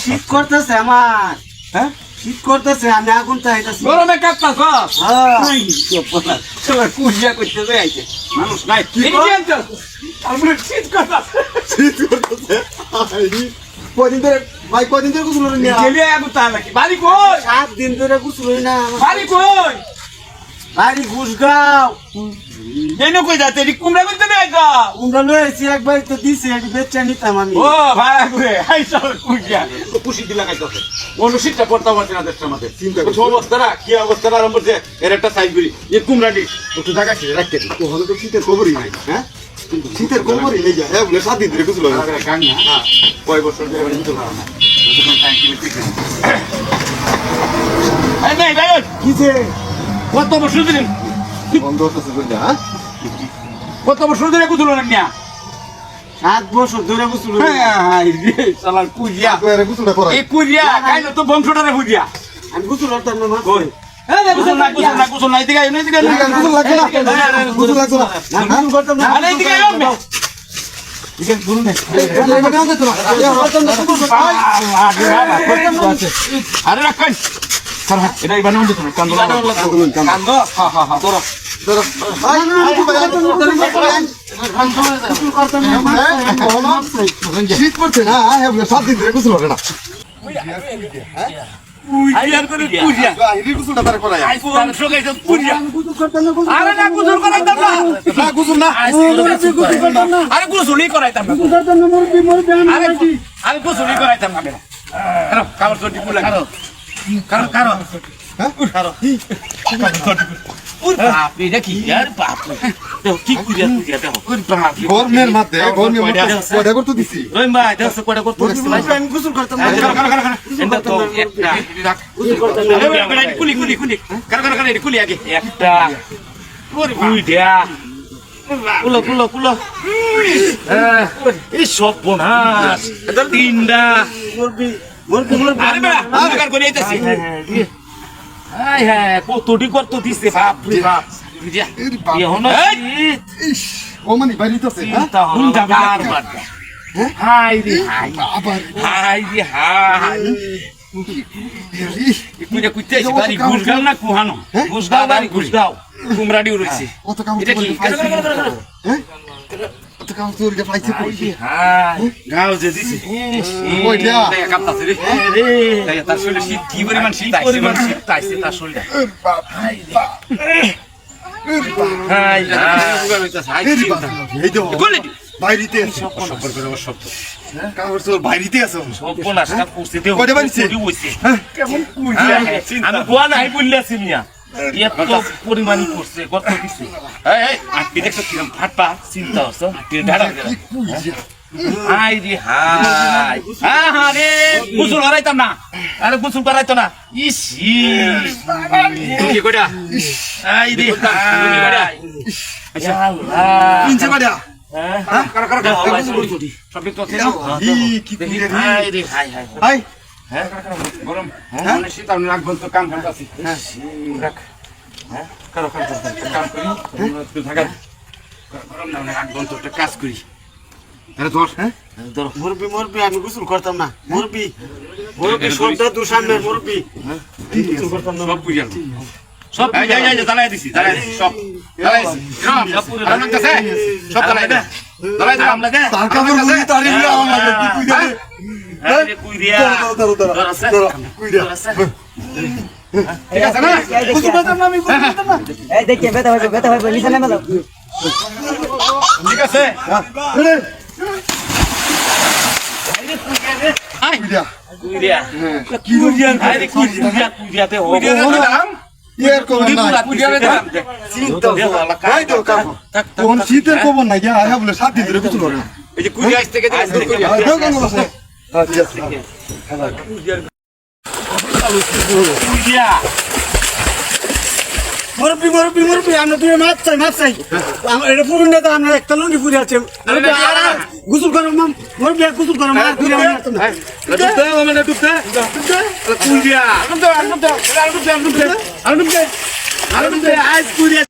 শীত করতেছে আমার, হ্যাঁ শীত করতেছে, আমি আগুন চাইতেছি গরমে কাঁপতাছ কুজিয়া করতে যাইছে মানুষ নাই শীত করতেছে কদিন ধরে ভাই, কদিন ধরে গোসল হই না, বাড়ি কই 7 দিন ধরে গোসল হই না। বাড়ি কই বাড়ি ঘুষগাঁও। কেন কই যাতে কুমড়া করতে যাইতা তোমরা লয়েছি একবার তো দিছে, একটু বেচা নিতাম আমি। ও ভাই করে আই সব কুজিয়া তো খুশি দিলা খাইতাছে কোন শীতটা পড়তা পারছে না দেশটার মধ্যে চিন্তা করছ অবস্থাটা কি অবস্থাটা আরম্ভ করছে এর একটা সাইজ করি এই কুমড়াটি একটু জায়গা ছিল রাখতে দি তো হলো তো শীতের খবরই নাই, হ্যাঁ শীতের খবরই নেই যা, হ্যাঁ বলে 7 দিন ধরে গোসল হই না। গান না কয় বছর ধরে বাড়ি তো ভালো না তখন টাইম কি ঠিক না এই নাই ভাই কিছে কত বছর ধরে বন্ধ হতেছে বুঝলা, হ্যাঁ কত বছর ধরে গোসল হলেন না 7 বছর ধরে গোসল হই না। হ্যাঁ রে শালার কুজিয়া আপনারা গোসলটা করাই, এই কুজিয়া খাইলো তো বংশটারে কুজিয়া আমি গোসল করতাম না মা। কই গোসল নাই দিকে নাই দিকে গোসল লাগবে না, গোসল লাগবে না, গোসল করতাম না। আরে দিকে আইও মে দিকে গুরু নে আরে রাখেন এটা ইবানে উঠে তুমি কান্দো কান্দো হ্যাঁ হ্যাঁ হ্যাঁ ধরো ধরো ভাই, শীত পড়ছে না, হ্যাঁ বলে 7 দিন ধরে গোসল হবে না। কুজিয়া করে কুজিয়া এই গোসলটা তারে করাই, আইফোন সগাইছো কুজিয়া গোসল করতাম না, আরে না গোসল করাইতাম না না গোসল না, আরে গোসলই করাইতাম না আরে আমি গোসলই করাইতাম না কারো কাবার চটি পুলা কারো কারো কারো কারো ওর বাপ রে কি यार বাপ দেখো কি কুজিয়া কুজিয়া দেখো ওর বাপ গরমের মধ্যে কয়টা করতে দিছি, রহিম ভাই দেখো কয়টা করতে দিছি আমি গোসল করতাম না। এটা তো একটা গোসল করতাম না, কুলি কুলি কুলি কারো কারো কারো কুলি আগে একটা ওরে কুইডা কুলো কুলো কুলো এই সব বোনাস এটা তিনটা মুরবি আরে বেড়া নমস্কার করে আইতাছি আয় হ্যাঁ কতটি করতে দিছে বাপ রে বাপ বুঝা এখন ইস ও মানে বাড়িতেছে, হ্যাঁ চিন্তা হলো বারবার হাই রে হাই আবার হাই রে হাই কুইটা কুইতে আছে বাড়ি ঘুষগাও না কুহানো ঘুষগাও বাড়ি ঘুষগাও কুমরাডি উড়ছে কত কাম এটা কি হ্যাঁ কত কাম তোর কে পাইছে কই, হাই গাও যে দিছে ওইটা দেখা কাপতাছে রে রে দেখা তার শরীরে শীত কি পরিমাণ শীত আইছে তার শরীরে বাপ হাই হাই এই তো কোলে বাইরিতে আছে, সফর করে শব্দ কামর তোর বাইরিতে আছে, সর্বনাশ কাজ করতে দেও কয়টা বাড়িছে? কেমন কুইয়া আমি গোয়া নাই বললাছি মিয়া এত পরিমাণই করছে কত কিছু এই এই আটটি দেখছো কিরম ফাটপা চিন্তা হচ্ছে আটটি ঢাড়া কি কুইয়া হাই রে হাই হ্যাঁ রে গোসল করাইতাম না আরে গোসল করাইতো না ইসি কি কইরা হাই রে হাই আচ্ছা আল্লাহ কিনছে বাড়া, হ্যাঁ কারা কারা সব তো আছে কি কুইয়া হাই রে হাই হাই হাই হ্যাঁ গরম হ্যাঁ মানে শীত আমি রাখবো তো কাম করতেছি হ্যাঁ রাখ হ্যাঁ কারো কাম করি একটু থাকা গরম না মানে রাখবো তো একটা কাজ করি আরে ধর হ্যাঁ ধর মুরবি আমি গোসল করতাম না, মুরবি সবটা দুসামনে মুরবি গোসল করতাম না সব বুঝাল সব এই জ্বালাই দিছি সব জ্বালাই দিছি সব পুরো রান্না কাছে সব জ্বালাই দে আমরা দে তার কামর মুরবি তার ইয়া আমাকে কি কুইয়া আরে কুইরিয়া ধরো কুইয়া ঠিক আছে না গোসল করতাম না, আমি গোসল করতাম না। এই দেখে ব্যথা হইবে নিচে নেমে যাও ঠিক আছে রে আই কুইয়া কুইরিয়া কি কুইয়া আরে কুইরিয়াতে হবে ইয়ার কোন না কুইরিয়াতে দাম দে চিন্তা ভাই তো কাম কোন শীতের খবর নাই যা আয়া বলে 7 দিন ধরে গোসল করে না, এই যে কুইরিয়া আইছে থেকে দিছে কুইরিয়া দাও কোন আছে, হ্যাঁ ঠিক আছে কুইরিয়া মুরব্বী আমরা তুমি মাছ চাই এটা পুরুন নেতা আমরা একটা লঙ্গি পুরে আছে গোসল করো মুরব্বী গোসল করো মাছ পুরে ডুবতে